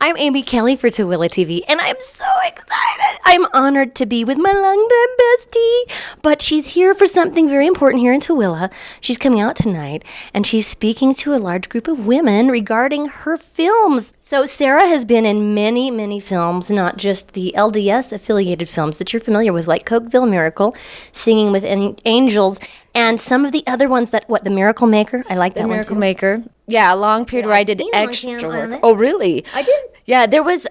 I'm Amy Kelly for TooeleTV, and I'm so excited. I'm honored to be with my longtime bestie, but she's here for something very important here in Tooele. She's coming out tonight, and she's speaking to a large group of women regarding her films. So Sarah has been in many, many films, not just the LDS-affiliated films that you're familiar with, like Cokeville Miracle, Singing with Angels, and some of the other ones that, The Miracle Maker? I like that one, too. Miracle Maker. Yeah, a long period where I did extra work. Oh, really? I did. Yeah, there was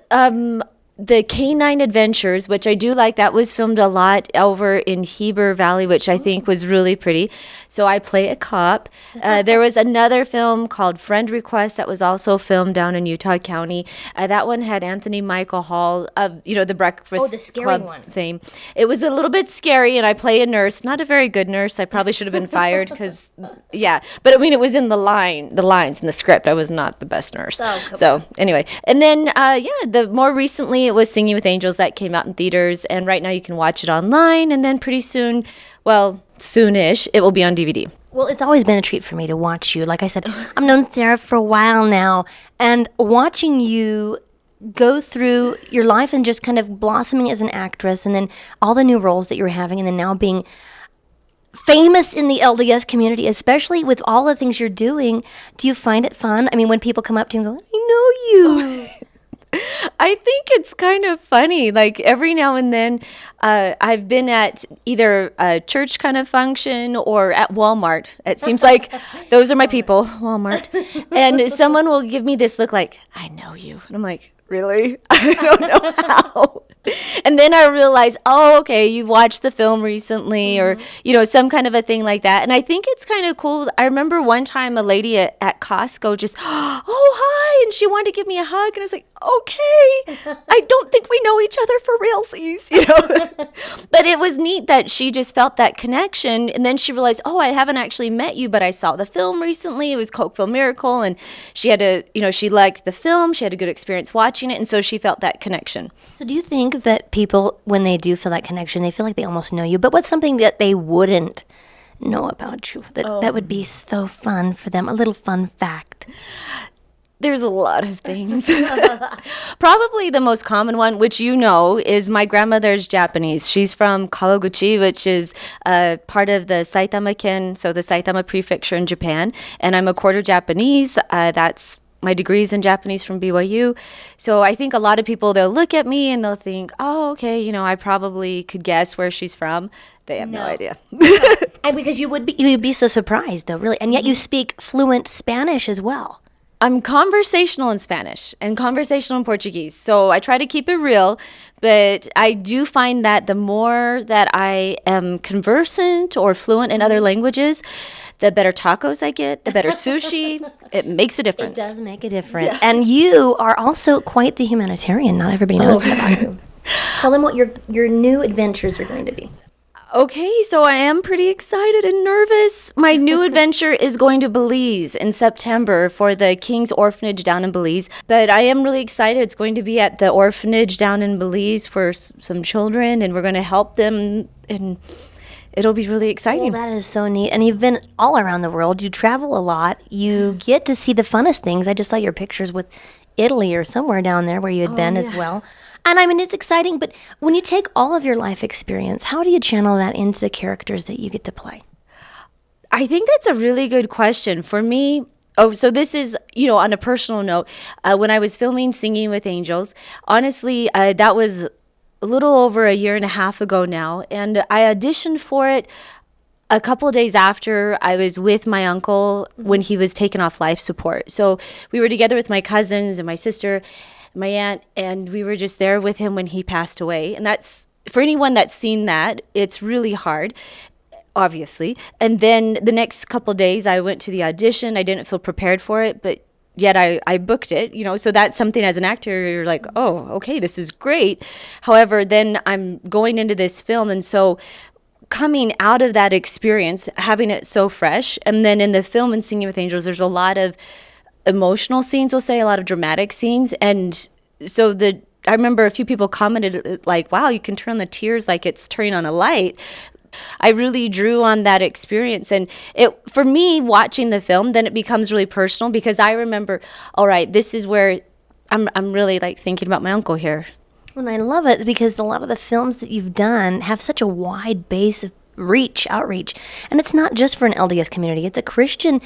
the Canine Adventures, which I do like. That was filmed a lot over in Heber Valley, which I think was really pretty. So I play a cop. There was another film called Friend Request that was also filmed down in Utah County. That one had Anthony Michael Hall of, the Breakfast Club fame. It was a little bit scary, and I play a nurse. Not a very good nurse. I probably should have been fired because, yeah. But, it was in the lines in the script. I was not the best nurse. So anyway. And then, the more recently, it was Singing with Angels that came out in theaters, and right now you can watch it online, and then pretty soon, soonish, it will be on DVD. Well, it's always been a treat for me to watch you. Like I said, I've known Sarah for a while now, and watching you go through your life and just kind of blossoming as an actress, and then all the new roles that you're having, and then now being famous in the LDS community, especially with all the things you're doing, do you find it fun? I mean, when people come up to you and go, I know you. I think it's kind of funny. Like every now and then, I've been at either a church kind of function or at Walmart. It seems like those are my people, Walmart. And someone will give me this look like, I know you. And I'm like, really? I don't know how. And then I realize, okay, you've watched the film recently or, some kind of a thing like that. And I think it's kind of cool. I remember one time a lady at Costco just, oh, hi. And she wanted to give me a hug. And I was like, okay, I don't think we know each other for realsies, But it was neat that she just felt that connection. And then she realized, I haven't actually met you, but I saw the film recently. It was Cokeville Miracle. And she had she liked the film. She had a good experience watching it. And so she felt that connection. So do you think that people, when they do feel that connection, they feel like they almost know you, but what's something that they wouldn't know about you that would be so fun for them? A little fun fact. There's a lot of things. Probably the most common one, which is my grandmother's Japanese. She's from Kawaguchi, which is part of the Saitama-ken, so the Saitama Prefecture in Japan. And I'm a quarter Japanese. That's my degree's in Japanese from BYU. So I think a lot of people, they'll look at me and they'll think, okay, I probably could guess where she's from. They have no idea. And because you would be so surprised, though, really. And yet you speak fluent Spanish as well. I'm conversational in Spanish and conversational in Portuguese. So I try to keep it real, but I do find that the more that I am conversant or fluent in other languages, the better tacos I get, the better sushi. It makes a difference. It does make a difference. Yeah. And you are also quite the humanitarian. Not everybody knows that about you. Tell them what your new adventures are going to be. Okay, so I am pretty excited and nervous. My new adventure is going to Belize in September for the King's Orphanage down in Belize. But I am really excited. It's going to be at the orphanage down in Belize for some children, and we're going to help them, and it'll be really exciting. Well, that is so neat. And you've been all around the world. You travel a lot. You get to see the funnest things. I just saw your pictures with Italy or somewhere down there where you had been as well. And I mean, it's exciting, but when you take all of your life experience, how do you channel that into the characters that you get to play? I think that's a really good question. For me, so this is, on a personal note, when I was filming Singing with Angels, honestly, that was a little over a year and a half ago now, and I auditioned for it a couple of days after I was with my uncle when he was taken off life support. So we were together with my cousins and my sister, my aunt, and we were just there with him when he passed away. And that's, for anyone that's seen that, it's really hard, obviously. And then the next couple of days I went to the audition. I didn't feel prepared for it, but yet I booked it, so that's something as an actor, you're like, okay, this is great. However, then I'm going into this film, and so coming out of that experience, having it so fresh, and then in the film and Singing with Angels, there's a lot of emotional scenes, we'll say, a lot of dramatic scenes. And so I remember a few people commented like, wow, you can turn on the tears like it's turning on a light. I really drew on that experience. And for me, watching the film, then it becomes really personal because I remember, all right, this is where I'm really like thinking about my uncle here. And I love it because a lot of the films that you've done have such a wide base of outreach. And it's not just for an LDS community, it's a Christian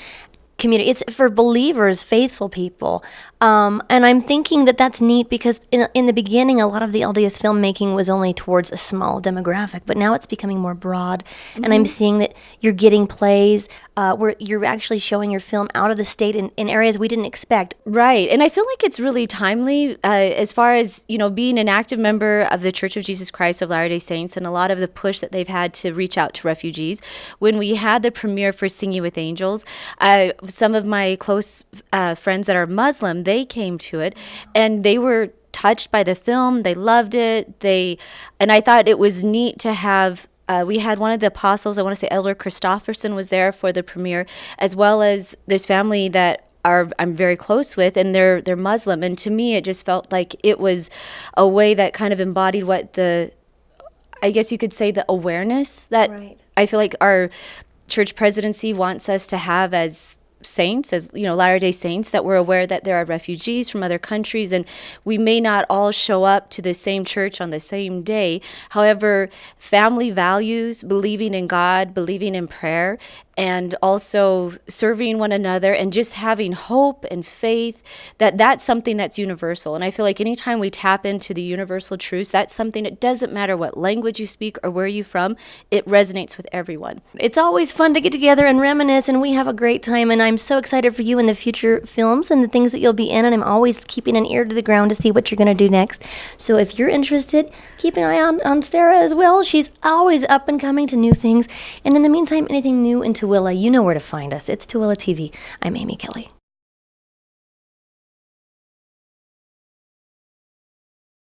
community. It's for believers, faithful people. And I'm thinking that that's neat because in the beginning, a lot of the LDS filmmaking was only towards a small demographic, but now it's becoming more broad. Mm-hmm. And I'm seeing that you're getting plays where you're actually showing your film out of the state in areas we didn't expect. Right. And I feel like it's really timely as far as, being an active member of the Church of Jesus Christ of Latter-day Saints and a lot of the push that they've had to reach out to refugees. When we had the premiere for Singing with Angels, some of my close friends that are Muslim, they came to it and they were touched by the film. They loved it. And I thought it was neat to have we had one of the apostles, I want to say Elder Christofferson was there for the premiere, as well as this family that I'm very close with, and they're Muslim. And to me, it just felt like it was a way that kind of embodied what I guess you could say, the awareness that right. I feel like our church presidency wants us to have as saints, as Latter-day Saints, that we're aware that there are refugees from other countries and we may not all show up to the same church on the same day. However, family values, believing in God, believing in prayer, and also serving one another and just having hope and faith, that's something that's universal. And I feel like anytime we tap into the universal truths, that's something, it doesn't matter what language you speak or where you're from, it resonates with everyone. It's always fun to get together and reminisce, and we have a great time, and I'm so excited for you in the future films and the things that you'll be in, and I'm always keeping an ear to the ground to see what you're going to do next. So if you're interested, keep an eye on Sarah as well. She's always up and coming to new things. And in the meantime, anything new in Tooele, you know where to find us. It's Tooele TV. I'm Amy Kelly.